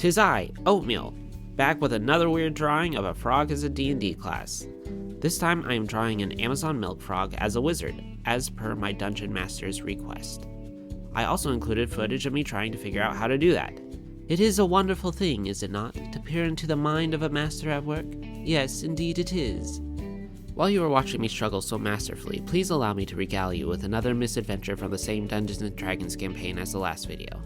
'Tis I, Oatmeal, back with another weird drawing of a frog as a D&D class. This time I am drawing an Amazon milk frog as a wizard, as per my dungeon master's request. I also included footage of me trying to figure out how to do that. It is a wonderful thing, is it not, to peer into the mind of a master at work? Yes, indeed it is. While you are watching me struggle so masterfully, please allow me to regale you with another misadventure from the same Dungeons & Dragons campaign as the last video.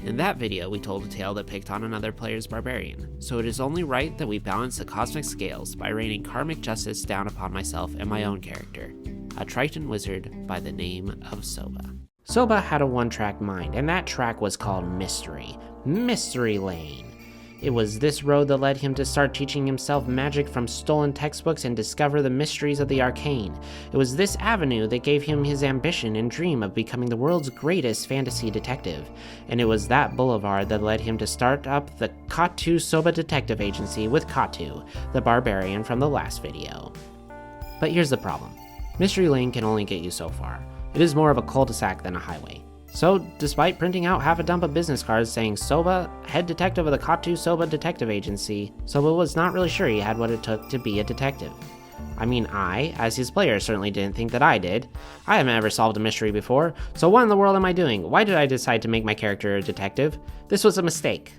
In that video, we told a tale that picked on another player's Barbarian, so it is only right that we balance the cosmic scales by raining karmic justice down upon myself and my own character, a Triton wizard by the name of Soba. Soba had a one-track mind, and that track was called Mystery. Mystery Lane. It was this road that led him to start teaching himself magic from stolen textbooks and discover the mysteries of the arcane. It was this avenue that gave him his ambition and dream of becoming the world's greatest fantasy detective. And it was that boulevard that led him to start up the Katu Soba Detective Agency with Katu, the Barbarian from the last video. But here's the problem. Mystery Lane can only get you so far. It is more of a cul-de-sac than a highway. So, despite printing out half a dump of business cards saying Soba, head detective of the Katu Soba Detective Agency, Soba was not really sure he had what it took to be a detective. I mean, I, as his player, certainly didn't think that I did. I haven't ever solved a mystery before, so what in the world am I doing? Why did I decide to make my character a detective? This was a mistake.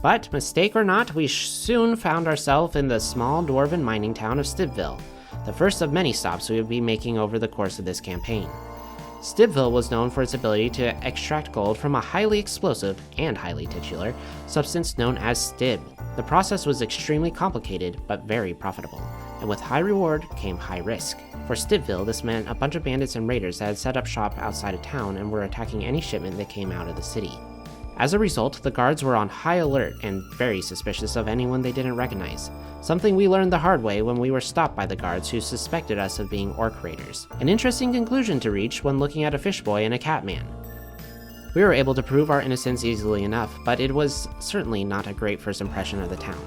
But, mistake or not, we soon found ourselves in the small dwarven mining town of Stibville, the first of many stops we would be making over the course of this campaign. Stibville was known for its ability to extract gold from a highly explosive and highly titular substance known as stib. The process was extremely complicated, but very profitable, and with high reward came high risk. For Stibville, this meant a bunch of bandits and raiders that had set up shop outside of town and were attacking any shipment that came out of the city. As a result, the guards were on high alert and very suspicious of anyone they didn't recognize, something we learned the hard way when we were stopped by the guards who suspected us of being orc raiders. An interesting conclusion to reach when looking at a fish boy and a catman. We were able to prove our innocence easily enough, but it was certainly not a great first impression of the town.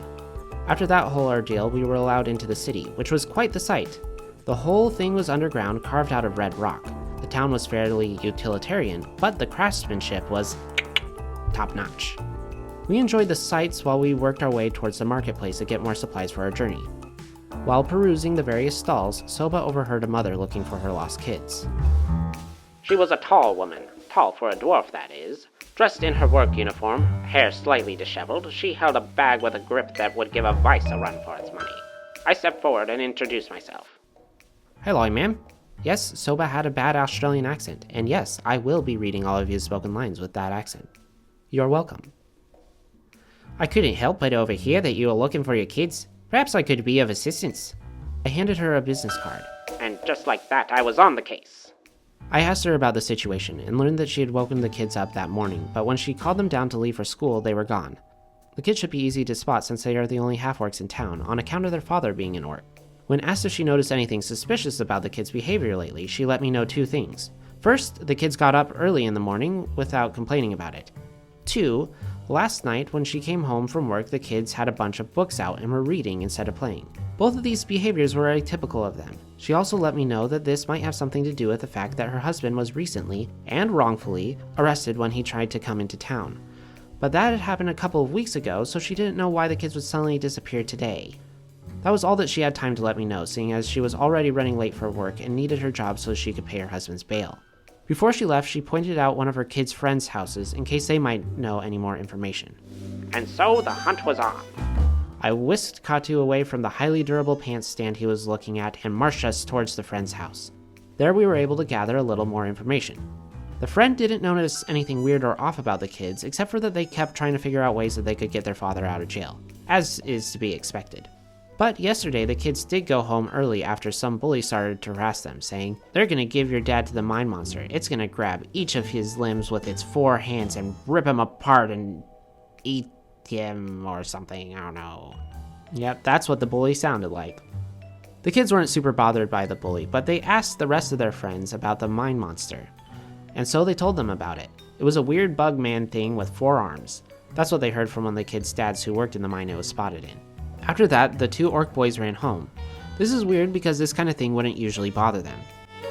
After that whole ordeal, we were allowed into the city, which was quite the sight. The whole thing was underground, carved out of red rock. The town was fairly utilitarian, but the craftsmanship was top-notch. We enjoyed the sights while we worked our way towards the marketplace to get more supplies for our journey. While perusing the various stalls, Soba overheard a mother looking for her lost kids. She was a tall woman, tall for a dwarf that is. Dressed in her work uniform, hair slightly disheveled, she held a bag with a grip that would give a vice a run for its money. I stepped forward and introduced myself. Hello, ma'am. Yes, Soba had a bad Australian accent, and yes, I will be reading all of his spoken lines with that accent. You're welcome. I couldn't help but overhear that you were looking for your kids. Perhaps I could be of assistance. I handed her a business card. And just like that, I was on the case. I asked her about the situation and learned that she had woken the kids up that morning, but when she called them down to leave for school, they were gone. The kids should be easy to spot since they are the only half-orcs in town, on account of their father being an orc. When asked if she noticed anything suspicious about the kids' behavior lately, she let me know two things. First, the kids got up early in the morning without complaining about it. 2, last night when she came home from work, the kids had a bunch of books out and were reading instead of playing. Both of these behaviors were atypical of them. She also let me know that this might have something to do with the fact that her husband was recently, and wrongfully, arrested when he tried to come into town. But that had happened a couple of weeks ago, so she didn't know why the kids would suddenly disappear today. That was all that she had time to let me know, seeing as she was already running late for work and needed her job so she could pay her husband's bail. Before she left, she pointed out one of her kids' friends' houses in case they might know any more information. And so the hunt was on. I whisked Katu away from the highly durable pants stand he was looking at and marched us towards the friend's house. There we were able to gather a little more information. The friend didn't notice anything weird or off about the kids, except for that they kept trying to figure out ways that they could get their father out of jail, as is to be expected. But yesterday, the kids did go home early after some bully started to harass them, saying, "They're gonna give your dad to the mine monster. It's gonna grab each of his limbs with its 4 hands and rip him apart and eat him or something, I don't know." Yep, that's what the bully sounded like. The kids weren't super bothered by the bully, but they asked the rest of their friends about the mine monster. And so they told them about it. It was a weird bug man thing with 4 arms. That's what they heard from one of the kids' dads who worked in the mine it was spotted in. After that, the 2 orc boys ran home. This is weird because this kind of thing wouldn't usually bother them.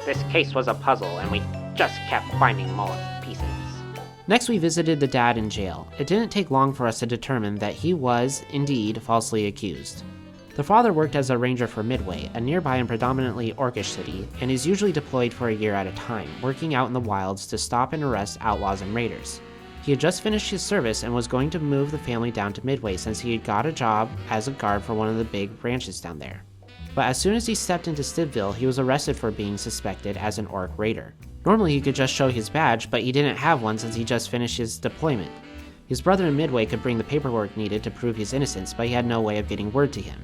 This case was a puzzle and we just kept finding more pieces. Next, we visited the dad in jail. It didn't take long for us to determine that he was, indeed, falsely accused. The father worked as a ranger for Midway, a nearby and predominantly orcish city, and is usually deployed for a year at a time, working out in the wilds to stop and arrest outlaws and raiders. He had just finished his service and was going to move the family down to Midway since he had got a job as a guard for one of the big ranches down there. But as soon as he stepped into Stibville, he was arrested for being suspected as an orc raider. Normally he could just show his badge, but he didn't have one since he just finished his deployment. His brother in Midway could bring the paperwork needed to prove his innocence, but he had no way of getting word to him.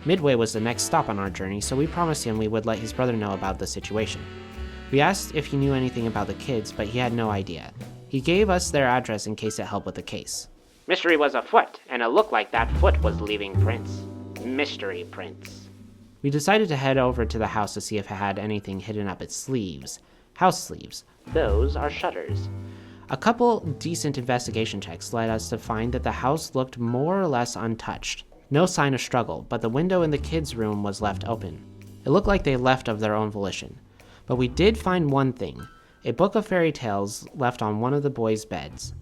Midway was the next stop on our journey, so we promised him we would let his brother know about the situation. We asked if he knew anything about the kids, but he had no idea. He gave us their address in case it helped with the case. Mystery was afoot, and it looked like that foot was leaving prints. Mystery prints. We decided to head over to the house to see if it had anything hidden up its sleeves. House sleeves. Those are shutters. A couple decent investigation checks led us to find that the house looked more or less untouched. No sign of struggle, but the window in the kids' room was left open. It looked like they left of their own volition. But we did find one thing, a book of fairy tales left on one of the boys' beds.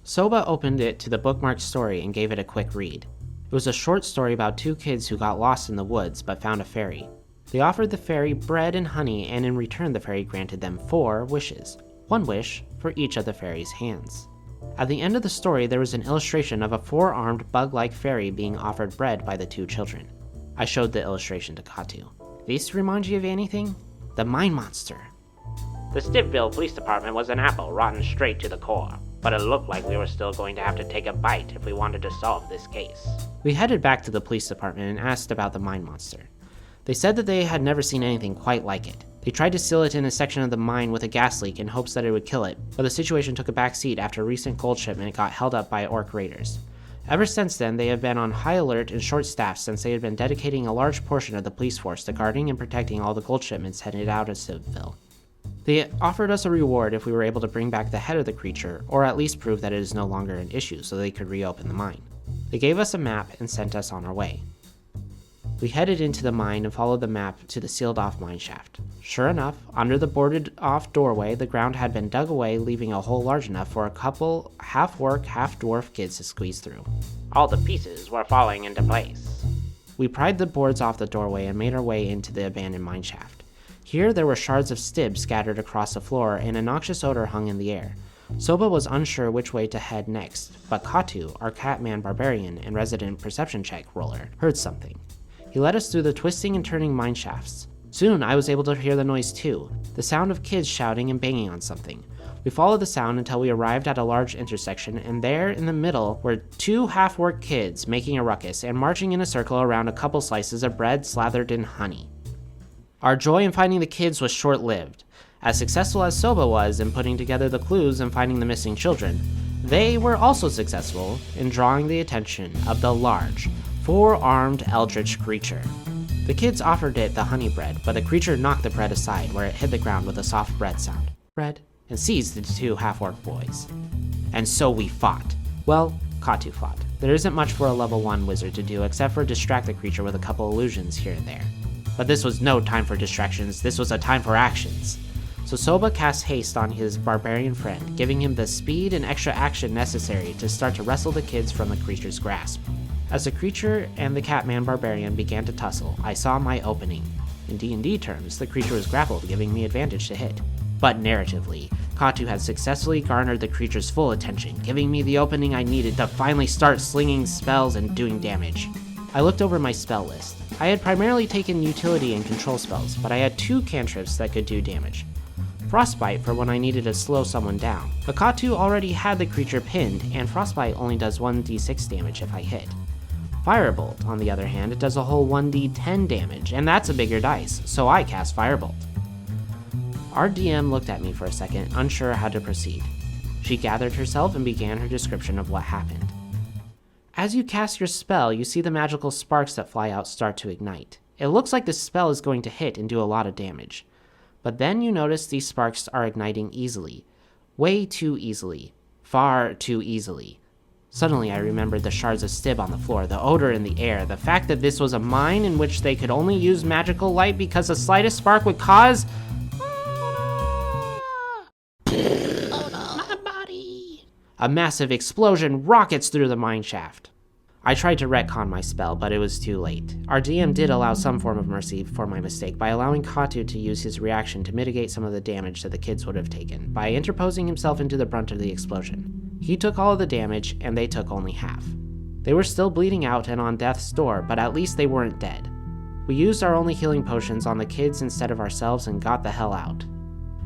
Soba opened it to the bookmarked story and gave it a quick read. It was a short story about two kids who got lost in the woods but found a fairy. They offered the fairy bread and honey, and in return the fairy granted them 4 wishes, 1 wish for each of the fairy's hands. At the end of the story, there was an illustration of a 4-armed bug-like fairy being offered bread by the 2 children. I showed the illustration to Katu. These remind you of anything? The mine monster. The Stibville Police Department was an apple rotten straight to the core, but it looked like we were still going to have to take a bite if we wanted to solve this case. We headed back to the police department and asked about the mine monster. They said that they had never seen anything quite like it. They tried to seal it in a section of the mine with a gas leak in hopes that it would kill it, but the situation took a back seat after a recent gold shipment got held up by orc raiders. Ever since then, they have been on high alert and short-staffed since they had been dedicating a large portion of the police force to guarding and protecting all the gold shipments headed out of Stibville. They offered us a reward if we were able to bring back the head of the creature, or at least prove that it is no longer an issue so they could reopen the mine. They gave us a map and sent us on our way. We headed into the mine and followed the map to the sealed-off mine shaft. Sure enough, under the boarded-off doorway, the ground had been dug away, leaving a hole large enough for a couple half-orc, half-dwarf kids to squeeze through. All the pieces were falling into place. We pried the boards off the doorway and made our way into the abandoned mine shaft. Here, there were shards of stib scattered across the floor, and a noxious odor hung in the air. Soba was unsure which way to head next, but Katu, our catman Barbarian and resident perception check roller, heard something. He led us through the twisting and turning mine shafts. Soon, I was able to hear the noise too, the sound of kids shouting and banging on something. We followed the sound until we arrived at a large intersection, and there in the middle were 2 half-orc kids making a ruckus and marching in a circle around a couple slices of bread slathered in honey. Our joy in finding the kids was short-lived. As successful as Soba was in putting together the clues and finding the missing children, they were also successful in drawing the attention of the large, 4-armed eldritch creature. The kids offered it the honey bread, but the creature knocked the bread aside where it hit the ground with a soft bread sound. Bread. And seized the 2 half-orc boys. And so we fought. Well, Katu fought. There isn't much for a level 1 wizard to do except for distract the creature with a couple illusions here and there. But this was no time for distractions, this was a time for actions. So Soba cast haste on his barbarian friend, giving him the speed and extra action necessary to start to wrestle the kids from the creature's grasp. As the creature and the catman barbarian began to tussle, I saw my opening. In D&D terms, the creature was grappled, giving me advantage to hit. But narratively, Katu had successfully garnered the creature's full attention, giving me the opening I needed to finally start slinging spells and doing damage. I looked over my spell list. I had primarily taken utility and control spells, but I had 2 cantrips that could do damage. Frostbite for when I needed to slow someone down. But Katu already had the creature pinned, and Frostbite only does 1d6 damage if I hit. Firebolt, on the other hand, it does a whole 1d10 damage, and that's a bigger dice, so I cast Firebolt. Our DM looked at me for a second, unsure how to proceed. She gathered herself and began her description of what happened. As you cast your spell, you see the magical sparks that fly out start to ignite. It looks like the spell is going to hit and do a lot of damage. But then you notice these sparks are igniting easily. Way too easily. Far too easily. Suddenly I remembered the shards of stib on the floor, the odor in the air, the fact that this was a mine in which they could only use magical light because the slightest spark would cause... Oh no, my body! A massive explosion rockets through the mine shaft. I tried to retcon my spell, but it was too late. Our DM did allow some form of mercy for my mistake by allowing Katu to use his reaction to mitigate some of the damage that the kids would have taken, by interposing himself into the brunt of the explosion. He took all of the damage, and they took only half. They were still bleeding out and on death's door, but at least they weren't dead. We used our only healing potions on the kids instead of ourselves and got the hell out.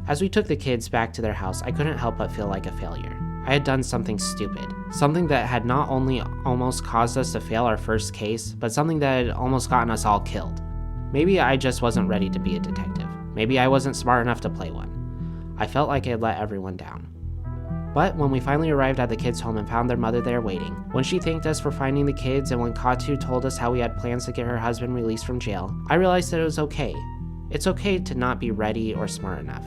As we took the kids back to their house, I couldn't help but feel like a failure. I had done something stupid. Something that had not only almost caused us to fail our first case, but something that had almost gotten us all killed. Maybe I just wasn't ready to be a detective. Maybe I wasn't smart enough to play one. I felt like I had let everyone down. But when we finally arrived at the kids' home and found their mother there waiting, when she thanked us for finding the kids and when Katu told us how we had plans to get her husband released from jail, I realized that it was okay. It's okay to not be ready or smart enough.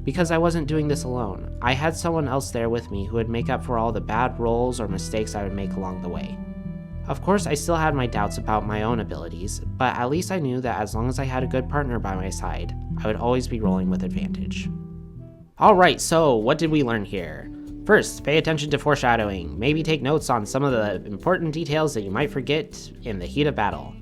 Because I wasn't doing this alone. I had someone else there with me who would make up for all the bad rolls or mistakes I would make along the way. Of course, I still had my doubts about my own abilities, but at least I knew that as long as I had a good partner by my side, I would always be rolling with advantage. Alright, so what did we learn here? First, pay attention to foreshadowing. Maybe take notes on some of the important details that you might forget in the heat of battle.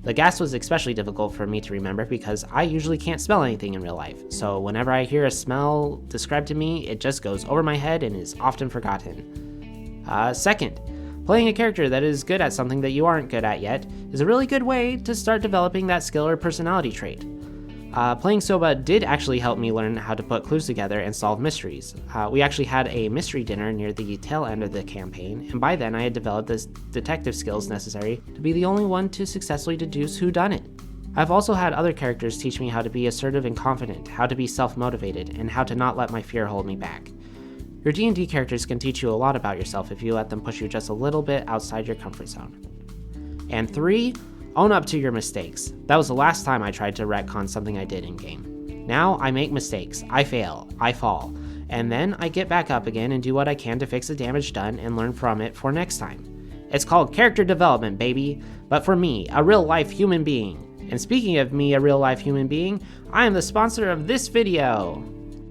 The gas was especially difficult for me to remember because I usually can't smell anything in real life, so whenever I hear a smell described to me, it just goes over my head and is often forgotten. Second, playing a character that is good at something that you aren't good at yet is a really good way to start developing that skill or personality trait. Playing Soba did actually help me learn how to put clues together and solve mysteries. We actually had a mystery dinner near the tail end of the campaign, and by then I had developed the detective skills necessary to be the only one to successfully deduce whodunit. I've also had other characters teach me how to be assertive and confident, how to be self-motivated, and how to not let my fear hold me back. Your D&D characters can teach you a lot about yourself if you let them push you just a little bit outside your comfort zone. And 3, own up to your mistakes. That was the last time I tried to retcon something I did in-game. Now I make mistakes, I fail, I fall, and then I get back up again and do what I can to fix the damage done and learn from it for next time. It's called character development, baby, but for me, a real-life human being. And speaking of me, a real-life human being, I am the sponsor of this video.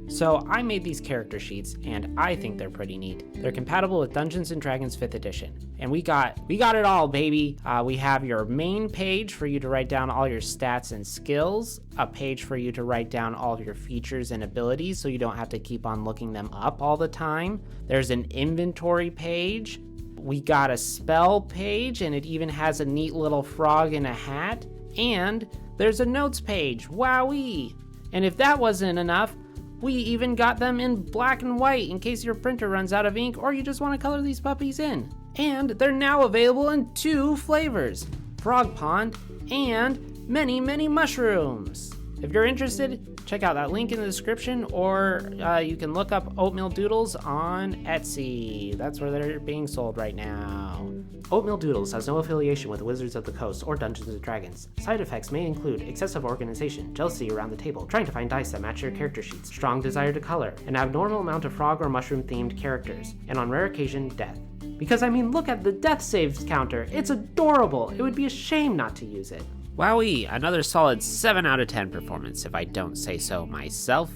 So I made these character sheets, and I think they're pretty neat. They're compatible with Dungeons & Dragons 5th edition. And we got it all, baby. We have your main page for you to write down all your stats and skills, a page for you to write down all of your features and abilities so you don't have to keep on looking them up all the time. There's an inventory page. We got a spell page, and it even has a neat little frog in a hat. And there's a notes page, wowee. And if that wasn't enough, we even got them in black and white in case your printer runs out of ink or you just want to color these puppies in. And they're now available in 2 flavors, Frog Pond and Many Many Mushrooms. If you're interested, check out that link in the description, or you can look up Oatmeal Doodles on Etsy. That's where they're being sold right now. Oatmeal Doodles has no affiliation with Wizards of the Coast or Dungeons & Dragons. Side effects may include excessive organization, jealousy around the table, trying to find dice that match your character sheets, strong desire to color, an abnormal amount of frog or mushroom-themed characters, and on rare occasion, death. Because I mean, look at the death saves counter. It's adorable. It would be a shame not to use it. Wowee, another solid 7 out of 10 performance, if I don't say so myself.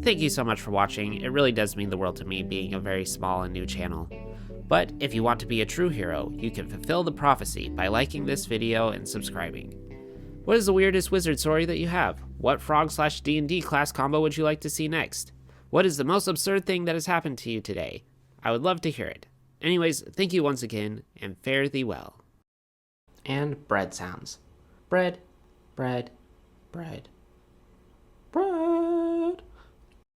Thank you so much for watching. It really does mean the world to me, being a very small and new channel. But if you want to be a true hero, you can fulfill the prophecy by liking this video and subscribing. What is the weirdest wizard story that you have? What frog/D&D class combo would you like to see next? What is the most absurd thing that has happened to you today? I would love to hear it. Anyways, thank you once again, and fare thee well. And bread sounds. Bread, bread, bread, bread.